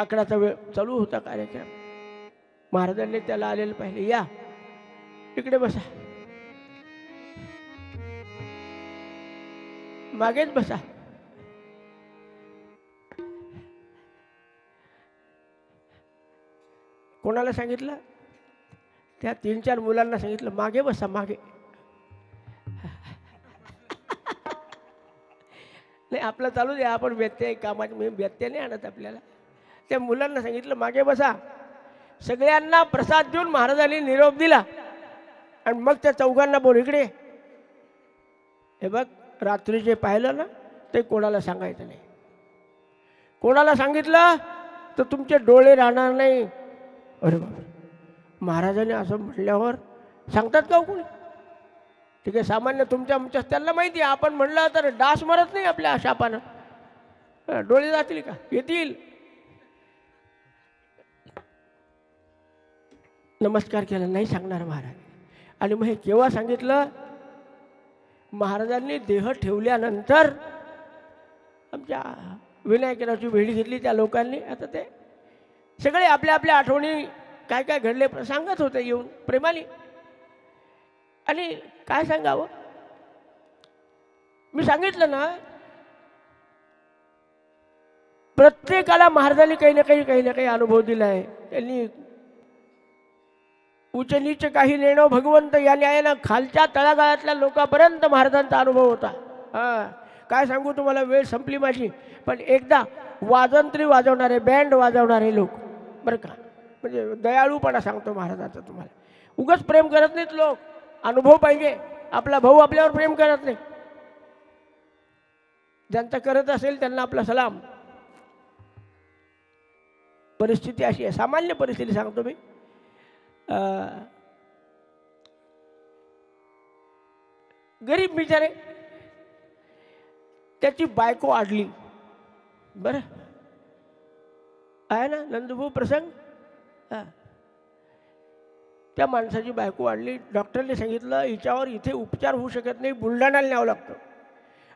काकडाचा वेळ चालू होता कार्यक्रम. महाराजांनी त्याला आलेलं पाहिले. या इकडे बसा, मागेच बसा. कोणाला सांगितलं? त्या 3-4 मुलांना सांगितलं मागे बसा, मागे. नाही आपलं चालू द्या, आपण व्यत्यय कामात मी व्यत्यय नाही आणत आपल्याला. त्या मुलांना सांगितलं मागे बसा. सगळ्यांना प्रसाद देऊन महाराजांनी निरोप दिला आणि मग त्या चौघांना बोल इकडे. हे बघ, रात्री जे पाहिलं ना ते कोणाला सांगायचं नाही. कोणाला सांगितलं तर तुमचे डोळे राहणार नाही. अरे बाबा, महाराजांनी असं म्हटल्यावर सांगतात का कोणी? ठीक आहे, सामान्य तुमच्या त्यांना माहिती आहे, आपण म्हणलं तर डास मरत नाही आपल्या शापानं. डोळे जातील का? येतील. नमस्कार केला, नाही सांगणार महाराज. आणि मग हे केव्हा सांगितलं? महाराजांनी देह ठेवल्यानंतर आमच्या विनायकरावची भेटी घेतली त्या लोकांनी. आता ते सगळे आपल्या आपल्या आठवणी काय काय घडले सांगत होते येऊन प्रेमाने. आणि काय सांगावं, मी सांगितलं ना, प्रत्येकाला महाराजांनी काही ना काही अनुभव दिला आहे. त्यांनी उच्च नीच काही नेणं भगवंत या न्यायानं खालच्या तळागाळातल्या लोकांपर्यंत महाराजांचा अनुभव होता. काय सांगू तुम्हाला, वेळ संपली माझी. पण एकदा वाजंत्री वाजवणारे, बँड वाजवणारे लोक बरं का, म्हणजे दयाळूपणा सांगतो महाराजांचा तुम्हाला. उगाच प्रेम करत नाहीत लोक, अनुभव पाहिजे. आपला भाऊ आपल्यावर प्रेम करत नाही. ज्यांचा करत असेल त्यांना आपला सलाम. परिस्थिती अशी आहे, सामान्य परिस्थिती सांगतो मी. गरीब बिचारे, त्याची बायको आडली. बरं आहे ना नंदभाऊ प्रसंग. त्या माणसाची बायको आडली. डॉक्टरने सांगितलं हिच्यावर इथे उपचार होऊ शकत नाही, बुलढाण्याला न्यावं लागतं.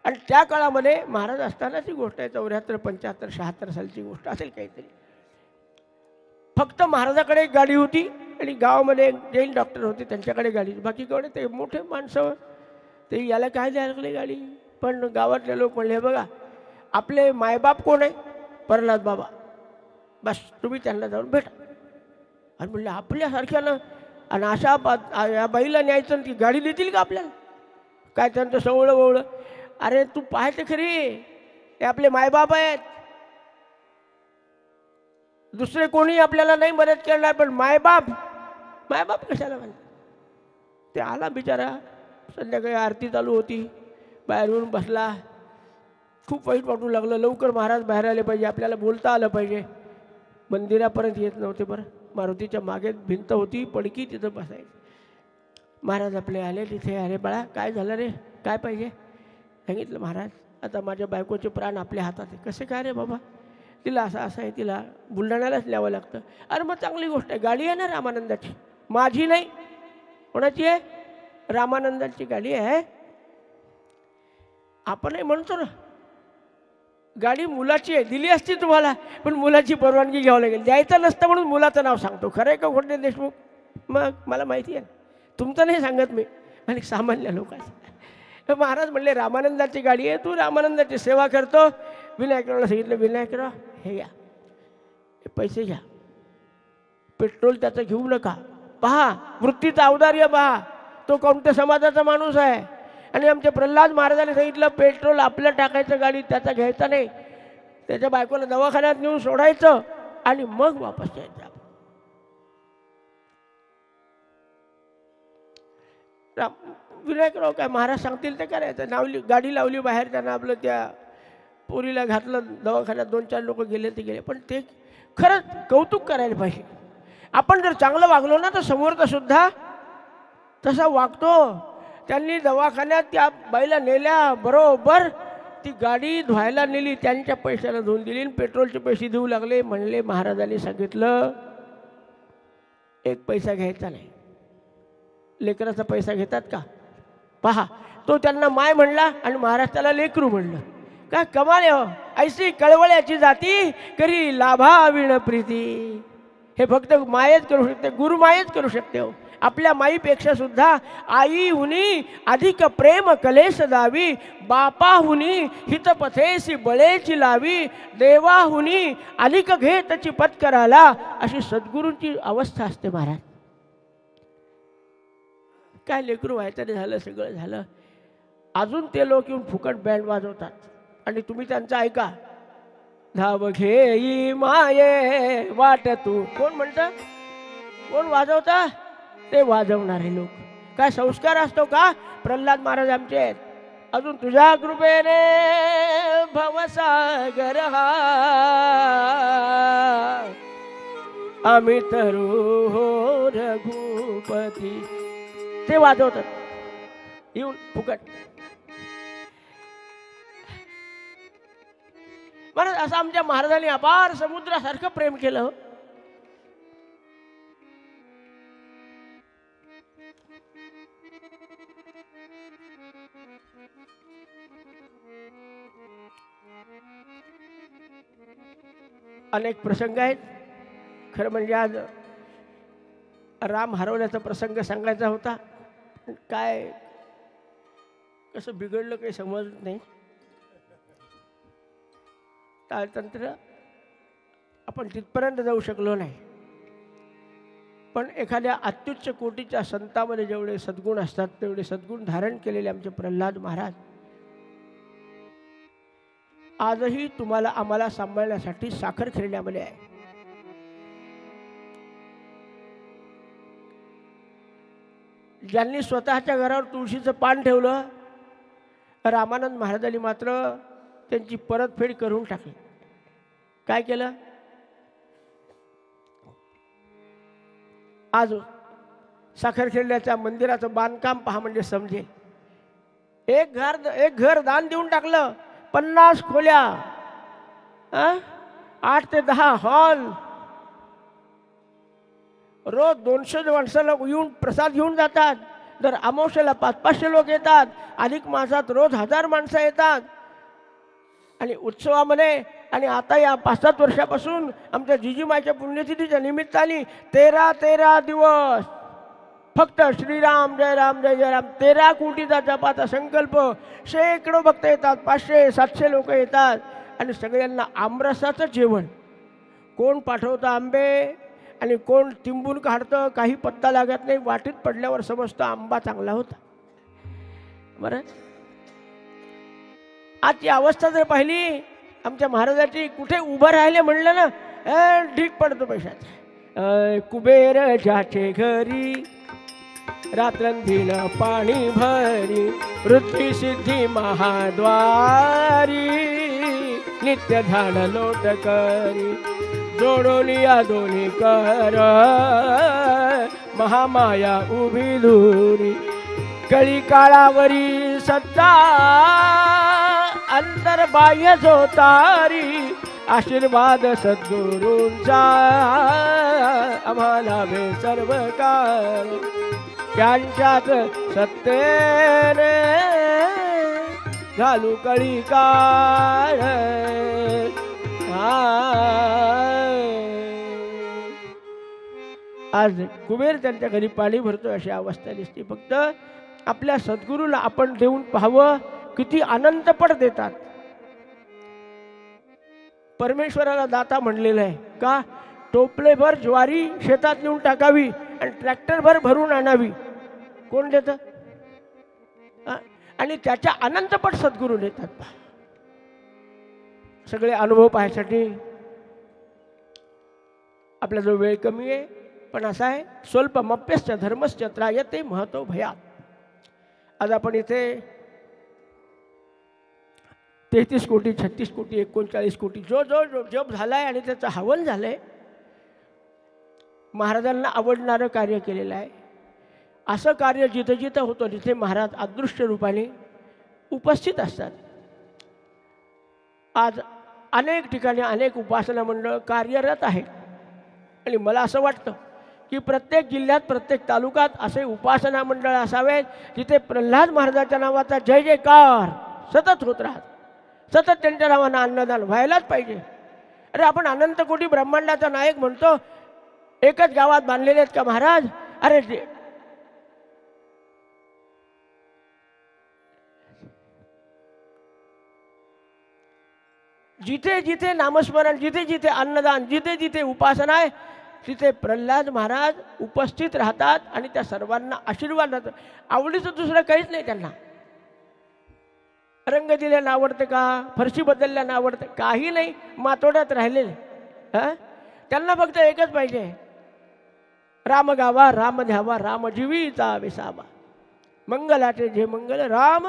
आणि त्या काळामध्ये महाराज असतानाची गोष्ट आहे, 74, 75, 76 सालची गोष्ट असेल काहीतरी. फक्त महाराजाकडे एक गाडी होती आणि गावामध्ये एक जैन डॉक्टर होते, त्यांच्याकडे गाडी. बाकी कोण ते मोठे माणसं, ते याला काय द्यायला लागले गाडी. पण गावातले लोक म्हणले बघा, आपले मायबाप कोण आहे? प्रल्हाद बाबा. बस तुम्ही त्यांना जाऊन भेटा. आणि म्हणले आपल्यासारख्यानं आणि अशा या बाईला न्यायचं, ती गाडी देतील का आपल्याला? काय त्यांचं सवळं ववळं. अरे तू पाहायचं खरी, हे आपले मायबाप आहेत. दुसरे कोणी आपल्याला नाही मदत करणार, पण मायबाप कशाला म्हणतात? ते आला बिचारा. संध्याकाळी आरती चालू होती, बाहेरून बसला. खूप वाईट वाटू लागलं. लवकर महाराज बाहेर आले पाहिजे, आपल्याला बोलता आलं पाहिजे. मंदिरापर्यंत येत नव्हते. बरं, मारुतीच्या मागे भिंत होती पडकी, तिथं बसायचं. महाराज आपले आले तिथे. अरे बाळा काय झालं रे, काय पाहिजे? सांगितलं महाराज आता माझ्या बायकोचे प्राण आपल्या हातात आहे. कसे काय रे बाबा? तिला असं आहे, तिला बुलढाण्यालाच न्यावं लागतं. अरे मग चांगली गोष्ट आहे, गाडी आहे ना रामानंदाची. माझी नाही, कोणाची आहे? रामानंदाची गाडी आहे. आपणही म्हणतो ना गाडी मुलाची आहे, दिली असती तुम्हाला, पण मुलाची परवानगी घ्यावं लागेल. द्यायचं नसतं म्हणून मुलाचं नाव सांगतो. खरं आहे का खोटे देशमुख? मग मला माहिती आहे, तुमचं नाही सांगत मी, आणि सामान्य लोकांचं. महाराज म्हणले रामानंदाची गाडी आहे, तू रामानंदाची सेवा करतो. विनायकरावला सांगितलं, विनायकराव हे घ्या, हे पैसे घ्या, पेट्रोल त्याचं घेऊ नका. पहा वृत्तीचा औदार्य पहा, तो कोणत्या समाजाचा माणूस आहे. आणि आमच्या प्रल्हाद महाराजांनी सांगितलं पेट्रोल आपलं टाकायचं गाडीत, त्याचा घ्यायचा नाही. त्याच्या बायकोला दवाखान्यात नेऊन सोडायचं आणि मग वापस यायचं. विनायकराव काय महाराज सांगतील ते करायचं. गाडी लावली बाहेर, त्यांना आपलं त्या पोरीला घातलं दवाखान्यात. 2-4 लोक गेले ते गेले. पण ते खरंच कौतुक करायला पाहिजे. आपण जर चांगलं वागलो ना तर समोरचा सुद्धा तसा वागतो. त्यांनी दवाखान्यात त्या बाईला नेल्या बरोबर, ती गाडी धुवायला नेली, त्यांच्या पैशाला धुवून दिली, पेट्रोलचे पैसे देऊ लागले. म्हणले महाराजांनी सांगितलं 1 पैसा घ्यायचा नाही. लेकराचा पैसा घेतात का? पहा, तो त्यांना माय म्हणला आणि महाराज त्याला लेकरू म्हणलं. काय कमाल आहे हो. ऐसी कळवळ्याची जाती करी लाभाविण प्रीती. हे फक्त मायेच करू शकते, गुरु मायेच करू शकते हो. आपल्या माईपेक्षा सुद्धा आईहुनी अधिक प्रेम कलेस दावी, बापाहुनी हितपथेसी बळेची लावी, देवाहुनी अधिक घेतची पत्कराला. अशी सद्गुरूंची अवस्था असते महाराज. काय लेकरू व्हायचं झालं, सगळं झालं, अजून ते लोक येऊन फुकट बँड वाजवतात आणि तुम्ही त्यांचं ऐका. धाव घेई माये वाट तू. कोण म्हणतं, कोण वाजवता? ते वाजवणारे लोक. काय संस्कार असतो का? प्रल्हाद महाराज आमचे आहेत. अजून तुझ्या कृपेने भवसागर हा आम्ही तरू हो रघुपती. ते वाजवतात येऊन फुकट. महाराज असं आमच्या महाराजांनी अपार समुद्रासारखं प्रेम केलं. अनेक प्रसंग आहेत. खरं म्हणजे आज राम हरवल्याचा प्रसंग सांगायचा होता. काय कसं बिघडलं काही समजत नाही. ताळतंत्र आपण तिथपर्यंत जाऊ शकलो नाही. पण एखाद्या अत्युच्च कोटीच्या संतांमध्ये जेवढे सद्गुण असतात तेवढे सद्गुण धारण केलेले आमचे प्रल्हाद महाराज आजही तुम्हाला आम्हाला सांभाळण्यासाठी साखर खेळण्यामध्ये आहे. ज्यांनी स्वतःच्या घरावर तुळशीचं पान ठेवलं, रामानंद महाराजांनी मात्र त्यांची परतफेड करून टाकली. काय केलं? आज साखर खेळण्याच्या मंदिराचं बांधकाम पहा म्हणजे समजेल. एक घर दान देऊन टाकलं. 50 खोल्या, 8 ते 10 हॉल, रोज 200 माणसाला येऊन प्रसाद घेऊन जातात. दर अमावस्येला 500-500 लोक येतात. अधिक मासात रोज 1000 माणसं येतात. आणि उत्सवामध्ये आणि आता या 5-7 वर्षापासून आमच्या जिजीमाईच्या पुण्यतिथीच्या निमित्ताने 13 दिवस फक्त श्रीराम जय राम जय जय राम 13 कोटीचा जपाचा संकल्प. शेकडो भक्त येतात, 500-700 लोक येतात आणि सगळ्यांना आमरसाचं जेवण. कोण पाठवतं आंबे आणि कोण तिंबून काढतं, काही पत्ता लागत नाही. वाटीत पडल्यावर समजतं आंबा चांगला होता. बरं, आजची अवस्था जर पाहिली आमच्या महाराजाची, कुठे उभं राहिले म्हणलं ना ढीक पडतो पैशाचा. कुबेर ज्याचे घरी रात्रंदिन पाणी भरी, वृत्ती सिद्धी महाद्वारी, नित्य ध्यान लोट करी, जोडून या दोन्ही कर, महामाया उभी दूरी, कळी काळावरी सत्ता अंतर्बाह्य जोतारी, आशीर्वाद सद्गुरूंचा आम्हाला भे सर्व काळ, त्यांच्यात सत्तेने घालू कळी काळ. आज कुबेर त्यांच्या घरी पाणी भरतो अशी अवस्था दिसते. फक्त आपल्या सद्गुरूला आपण देऊन पाहावं, किती अनंतपट देतात. परमेश्वराला दाता म्हणलेलं आहे का? टोपलेभर ज्वारी शेतात नेऊन टाकावी आणि ट्रॅक्टरभर भरून आणावी. कोण देतं? आणि त्याच्या अनंतपट सद्गुरू देतात. सगळे अनुभव पाहण्यासाठी आपला जो वेळ कमी आहे, पण असा आहे स्वल्पमप्यश्च धर्मश्च त्रायते महतो भयात. आज आपण इथे 33 कोटी 36 कोटी 39 कोटी जो जप झालाय आणि त्याचं हवन झालंय, महाराजांना आवडणारं कार्य केलेलं आहे. असं कार्य जिथं जिथं होतं तिथे महाराज अदृश्य रूपाने उपस्थित असतात. आज अनेक ठिकाणी अनेक उपासना मंडळ कार्यरत आहेत आणि मला असं वाटतं की प्रत्येक जिल्ह्यात प्रत्येक तालुक्यात असे उपासना मंडळ असावेत जिथे प्रल्हाद महाराजाच्या नावाचा जय जयकार सतत होत राहत. सतत त्यांच्या नावानं अन्नदान व्हायलाच पाहिजे. अरे आपण अनंत कोटी ब्रह्मांडाचा नायक म्हणतो, एकच गावात बांधलेले आहेत का महाराज? अरे जिथे जिथे नामस्मरण, जिथे जिथे अन्नदान, जिथे जिथे उपासना आहे, तिथे प्रल्हाद महाराज उपस्थित राहतात आणि त्या सर्वांना आशीर्वाद देतात. आवडीचं दुसरं काहीच नाही त्यांना. रंग दिल्यानं आवडतं का, फरशी बदलल्यानं आवडतं, काही नाही, मातोड्यात राहिलेले. त्यांना फक्त एकच पाहिजे, राम गावा, राम ध्यावा, राम जीवीचा विसावा, मंगलाचे जे मंगल राम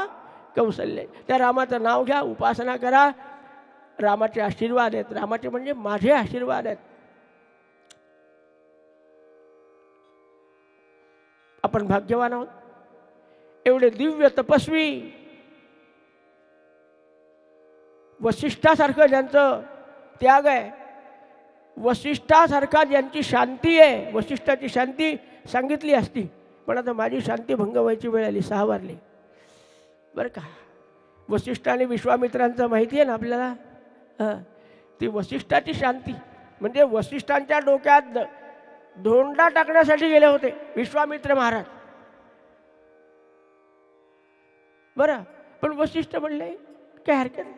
कौशल्य. त्या रामाचं नाव घ्या, उपासना करा. रामाचे आशीर्वाद आहेत. रामाचे म्हणजे माझे आशीर्वाद आहेत. आपण भाग्यवान आहोत. एवढे दिव्य तपस्वी, वसिष्ठासारखं ज्यांचं त्याग आहे, वसिष्ठासारखा ज्यांची शांती आहे, वसिष्ठाची शांती सांगितली असती, पण आता माझी शांती भंग व्हायची वेळ आली, 6 वारली बरं का. वसिष्ठ आणि विश्वामित्रांचं माहिती आहे ना आपल्याला. ती वसिष्ठाची शांती म्हणजे वसिष्ठांच्या डोक्यात धोंडा टाकण्यासाठी गेले होते विश्वामित्र महाराज. बरं, पण वसिष्ठ म्हणले काय हरकत नाही.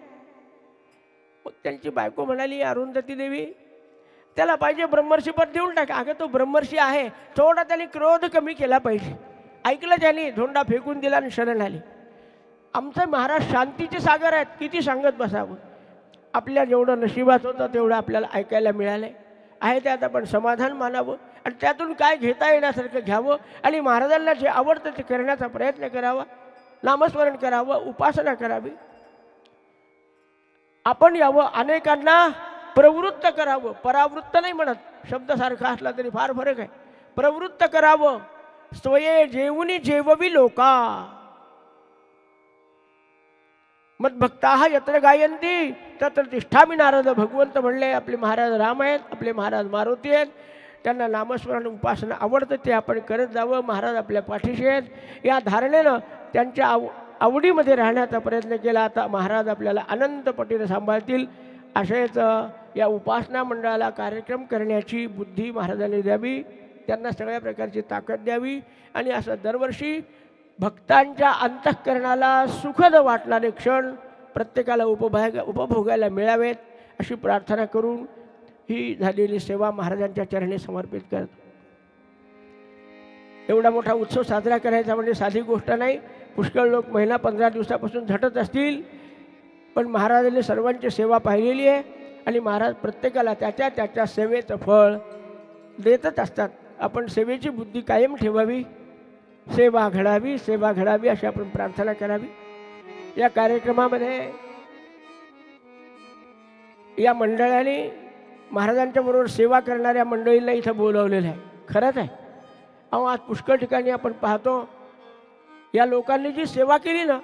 मग त्यांची बायको म्हणाली, अरुंधती देवी, त्याला पाहिजे ब्रह्मर्षीपद देऊन टाका. अगं तो ब्रह्मर्षी आहे, थोडा त्यांनी क्रोध कमी केला पाहिजे. ऐकलं त्यांनी, धोंडा फेकून दिला आणि शरण आली. आमचे महाराज शांतीचे सागर आहेत, किती सांगत बसावं. आपल्या जेवढं नशिबात होतं तेवढं आपल्याला ऐकायला मिळालं आहे. ते आता आपण समाधान मानावं आणि त्यातून काय घेता येण्यासारखं घ्यावं आणि महाराजांना जे आवडतं ते करण्याचा प्रयत्न करावा. नामस्मरण करावं, उपासना करावी. आपण यावं, अनेकांना प्रवृत्त करावं. परावृत्त नाही म्हणत, शब्द सारखा असला तरी फार फरक आहे. प्रवृत्त करावं. स्वये जेवुनी जेववी लोका, मद्भक्ताः यत्र गायन्ति तत्र तिष्ठामि नारद. भगवंत म्हणले आपले महाराज राम आहेत, आपले महाराज मारुती आहेत. त्यांना नामस्मरण उपासना आवडतं, ते आपण करत जावं. महाराज आपल्या पाठीशी आहेत. या धारणेनं त्यांच्या आवडीमध्ये राहण्याचा प्रयत्न केला. आता महाराज आपल्याला अनंत पटीने सांभाळतील. असेच या उपासना मंडळाला कार्यक्रम करण्याची बुद्धी महाराजांनी द्यावी, त्यांना सगळ्या प्रकारची ताकद द्यावी आणि असं दरवर्षी भक्तांच्या अंतःकरणाला सुखद वाटणारे क्षण प्रत्येकाला उपभोगायला मिळावेत अशी प्रार्थना करून ही झालेली सेवा महाराजांच्या चरणी समर्पित करतो. एवढा मोठा उत्सव साजरा करायचा म्हणजे साधी गोष्ट नाही. पुष्कळ लोक महिना 15 दिवसापासून झटत असतील, पण महाराजांनी सर्वांची सेवा पाहिलेली आहे आणि महाराज प्रत्येकाला त्याच्या त्याच्या सेवेचं फळ देतच असतात. आपण सेवेची बुद्धी कायम ठेवावी, सेवा घडावी, सेवा घडावी अशी आपण प्रार्थना करावी. या कार्यक्रमामध्ये या मंडळाने महाराजांच्या बरोबर सेवा करणाऱ्या मंडळींना इथं बोलवलेलं आहे. खरंच आहे. अहो आज पुष्कळ ठिकाणी आपण पाहतो या लोकांनी जी सेवा केली ना,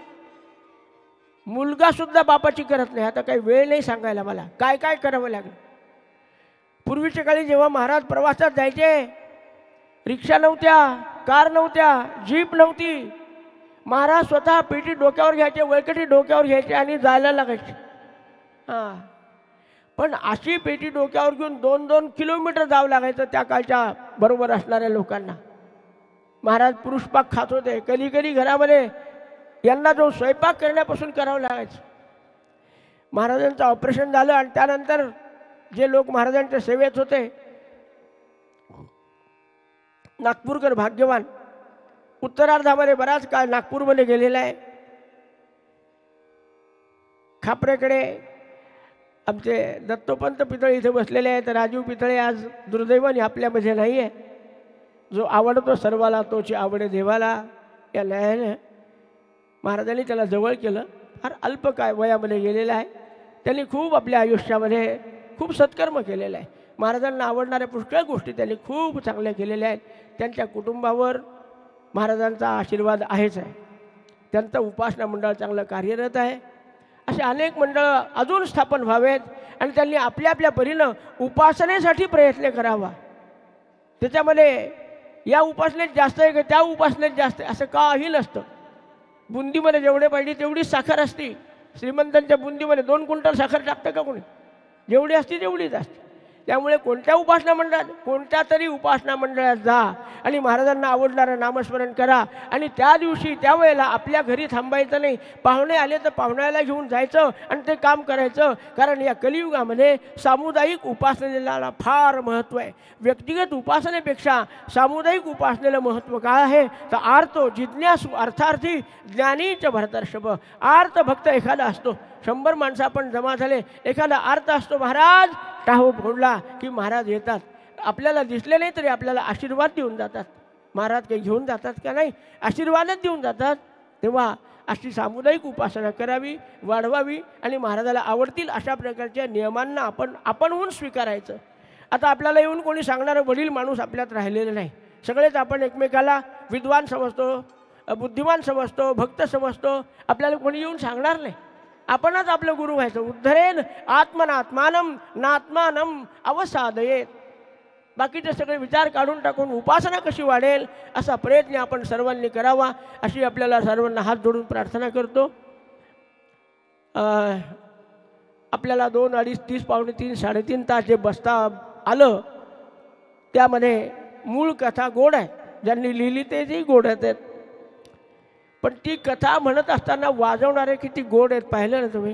मुलगासुद्धा बापाची करत नाही. आता काही वेळ नाही सांगायला मला काय काय करावं लागलं. पूर्वीच्या काळी जेव्हा महाराज प्रवासात जायचे, रिक्षा नव्हत्या, कार नव्हत्या, जीप नव्हती. महाराज स्वतः पेटी डोक्यावर घ्यायचे, वळकटी डोक्यावर घ्यायचे आणि जायला लागायचे. पण अशी पेटी डोक्यावर घेऊन 2-2 किलोमीटर जावं लागायचं त्या काळच्या बरोबर असणाऱ्या लोकांना. महाराज पुरुषपाक खात होते. कधी कधी घरामध्ये यांना जो स्वयंपाक करण्यापासून करावं लागायचं. महाराजांचं ऑपरेशन झालं आणि त्यानंतर जे लोक महाराजांच्या सेवेत होते, नागपूरकर भाग्यवान, उत्तरार्धामध्ये बराच काळ नागपूरमध्ये गेलेला आहे. खापरेकडे आमचे दत्तोपंत पितळे इथे बसलेले आहेत. राजीव पितळे आज दुर्दैवाने आपल्यामध्ये नाही आहे. जो आवडतो सर्वाला तोची आवडे देवाला या न्यायाने महाराजांनी त्याला जवळ केलं. फार अल्प काय वयामध्ये गेलेला आहे. त्यांनी खूप आपल्या आयुष्यामध्ये खूप सत्कर्म केलेलं आहे. महाराजांना आवडणाऱ्या पुष्कळ गोष्टी त्यांनी खूप चांगल्या केलेल्या आहेत. त्यांच्या कुटुंबावर महाराजांचा आशीर्वाद आहेच आहे. त्यांचं उपासना मंडळ चांगलं कार्यरत आहे. असे अनेक मंडळं अजून स्थापन व्हावेत आणि त्यांनी आपल्या आपल्या परीनं उपासनेसाठी प्रयत्न करावा. त्याच्यामध्ये या उपासनेत जास्त आहे का त्या उपासनेत जास्त आहे असं काही नसतं. बुंदीमध्ये जेवढे पाहिजे तेवढीच साखर असते. श्रीमंतांच्या बुंदीमध्ये 2 क्विंटल साखर टाकतं का कोणी? जेवढी असते तेवढीच असते. त्यामुळे कोणत्या उपासना मंडळात, कोणत्या तरी उपासना मंडळात जा आणि महाराजांना आवडणारं नामस्मरण करा. आणि त्या दिवशी त्यावेळेला आपल्या घरी थांबायचं नाही. पाहुणे आले तर पाहुण्याला घेऊन जायचं आणि ते काम करायचं. कारण या कलियुगामध्ये सामुदायिक उपासनेला फार महत्त्व आहे. व्यक्तिगत उपासनेपेक्षा सामुदायिक उपासनेला महत्त्व काय आहे तर आर्तो जिज्ञासू अर्थार्थी ज्ञानीच भरतर्षभ. आर्त भक्त एखादा असतो. 100 माणसं आपण जमा झाले, एखादा आर्त असतो, महाराज टाहो फोडला की महाराज येतात. आपल्याला दिसले नाही तरी आपल्याला आशीर्वाद देऊन जातात. महाराज काही घेऊन जातात का? नाही, आशीर्वादच देऊन जातात. तेव्हा अशी सामुदायिक उपासना करावी, वाढवावी आणि महाराजाला आवडतील अशा प्रकारच्या नियमांना आपणहून स्वीकारायचं. आता आपल्याला येऊन कोणी सांगणारं वडील माणूस आपल्यात राहिलेलं नाही. सगळेच आपण एकमेकाला विद्वान समजतो, बुद्धिमान समजतो, भक्त समजतो. आपल्याला कोणी येऊन सांगणार नाही. आपणच आपलं गुरु व्हायचं. उद्धरेन आत्मनात्मानम नात्मानम अवसादयेत. बाकीचे सगळे विचार काढून टाकून उपासना कशी वाढेल असा प्रयत्न आपण सर्वांनी करावा, अशी आपल्याला सर्वांना हात जोडून प्रार्थना करतो. आपल्याला 2, 2.5, 30, पावणे 3, 3.5 तास जे बसता आलं त्यामध्ये मूळ कथा गोड आहे. ज्यांनी लिहिली तेही गोड आहेत. पण ती कथा म्हणत असताना वाजवणारे किती गोड आहेत पाहिलं ना तुम्ही?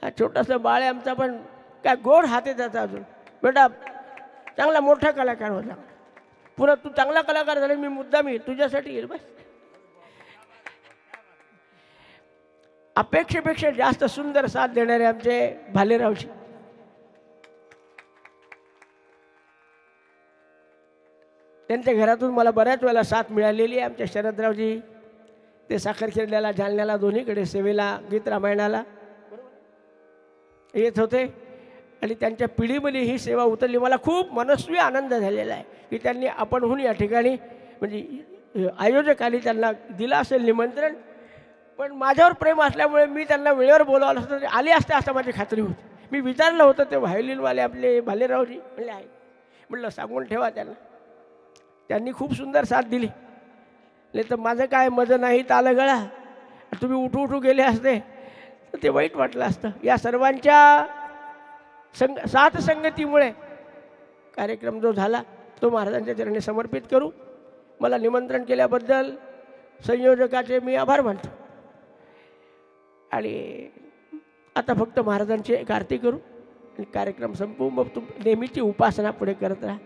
हा छोटासा बाळ आहे आमचा, पण काय गोड हात आहे त्याचा. अजून बेटा चांगला मोठा कलाकार होता. पुन्हा तू चांगला कलाकार झाला, मी मुद्दाम येईल तुझ्यासाठी येईल. बस अपेक्षेपेक्षा जास्त सुंदर साथ देणारे आमचे भालेरावजी. त्यांच्या घरातून मला बऱ्याच वेळेला साथ मिळालेली आहे. आमच्या शरदरावजी ते साखरखेड्याला, जालन्याला, दोन्हीकडे सेवेला, गीत रामायणाला येत होते आणि त्यांच्या पिढीमध्ये ही सेवा उतरली. मला खूप मनस्वी आनंद झालेला आहे की त्यांनी आपणहून या ठिकाणी म्हणजे आयोजकांनी त्यांना दिलं असेल निमंत्रण. पण माझ्यावर प्रेम असल्यामुळे मी त्यांना वेळेवर बोलावलं असतं तरी आले असते असं माझी खात्री होती. मी विचारलं होतं ते व्हायोलिनवाले आपले भालेरावजी म्हणले आहे. म्हटलं सांगून ठेवा त्यांना. त्यांनी खूप सुंदर साथ दिली. नाही तर माझं काय मजा नाही तालं गळा, तुम्ही उठू उठू गेले असते तर ते वाईट वाटलं असतं. या सर्वांच्या साथ संगतीमुळे कार्यक्रम जो झाला तो महाराजांच्या चरणी समर्पित करू. मला निमंत्रण केल्याबद्दल संयोजकाचे मी आभार मानतो. आणि आता फक्त महाराजांची एक आरती करू आणि कार्यक्रम संपवू. मग तू नेहमीची उपासना पुढे करत राहा.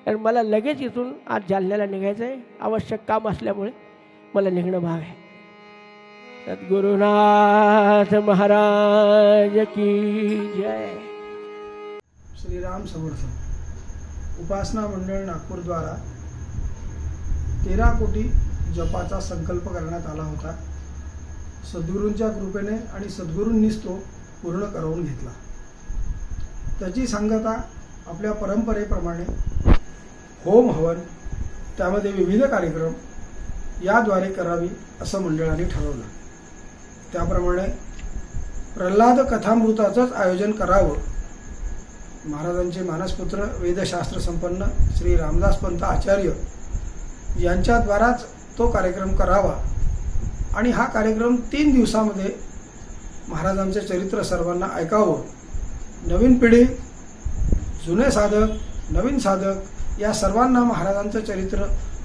कारण मला लगेच इथून आज जालन्याला निघायचं आहे. आवश्यक काम असल्यामुळे मला निघणं भाग आहे. सद्गुरुनाथ महाराज की जय. श्रीराम समर्थ. उपासना मंडळ नागपूर द्वारा 13 कोटी जपाचा संकल्प करण्यात आला होता. सद्गुरूंच्या कृपेने आणि सद्गुरूंनीच तो पूर्ण करवून घेतला. त्याची सांगता आपल्या परंपरेप्रमाणे होम हवन, त्यामध्ये विविध कार्यक्रम याद्वारे करावी असं मंडळाने ठरवलं. त्याप्रमाणे प्रल्हाद कथामृताचंच आयोजन करावं. महाराजांचे मानसपुत्र वेदशास्त्र संपन्न श्री रामदास पंत आचार्य यांच्याद्वाराच तो कार्यक्रम करावा आणि हा कार्यक्रम 3 दिवसामध्ये महाराजांचे चरित्र सर्वांना ऐकावं. नवीन पिढी, जुने साधक, नवीन साधक या सर्वांना महाराजांचं चरित्र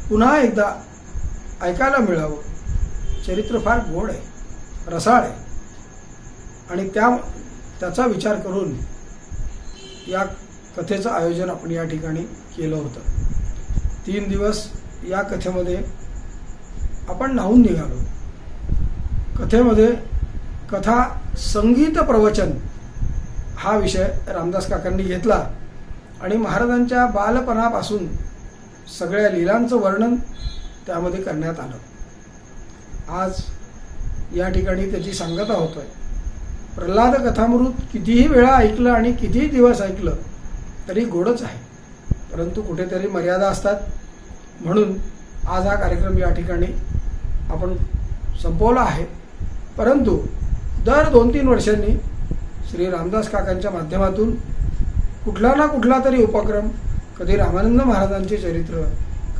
पुन्हा एकदा ऐकायला मिळावं. चरित्र फार गोड आहे, रसाळ आहे आणि त्याचा विचार करून या कथेचं आयोजन आपण या ठिकाणी केलं होतं. 3 दिवस या कथेमध्ये आपण न्हावून निघालो. कथेमध्ये कथा संगीत प्रवचन हा विषय रामदास काकांनी घेतला आणि महाराजांच्या बालपणापासून सगळ्या लीलांचं वर्णन त्यामध्ये करण्यात आलं. आज या ठिकाणी त्याची सांगता होतोय. प्रल्हाद कथामृत कितीही वेळा ऐकलं आणि कितीही दिवस ऐकलं तरी गोडच आहे, परंतु कुठेतरी मर्यादा असतात. म्हणून आज हा कार्यक्रम या ठिकाणी आपण संपवला आहे. परंतु दर 2-3 वर्षांनी श्री रामदास काकांच्या माध्यमातून कुठला ना कुठला तरी उपक्रम, कधी रामानंद महाराजांचे चरित्र,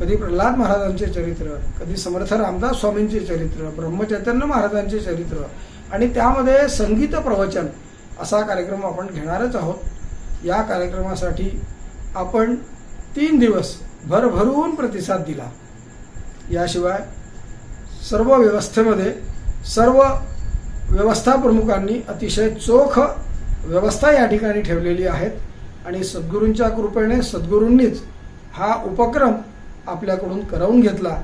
कधी प्रल्हाद महाराजांचे चरित्र, कधी समर्थ रामदास स्वामींचे चरित्र, ब्रह्मचैतन्य महाराजांचे चरित्र आणि त्यामध्ये संगीत प्रवचन असा कार्यक्रम आपण घेणारच आहोत। या कार्यक्रमासाठी आपण 3 दिवस भरभरून प्रतिसाद दिला। याशिवाय सर्व व्यवस्थेमध्ये सर्व व्यवस्था प्रमुखांनी अतिशय चोख व्यवस्था या ठिकाणी ठेवलेली आहेत आणि सद्गुरूंच्या कृपेने सद्गुरूंनीच हा उपक्रम आपल्याकडून करवून घेतला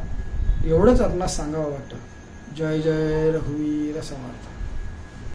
एवढंच आपणास सांगावं वाटतं। जय जय रघुवीर समर्थ।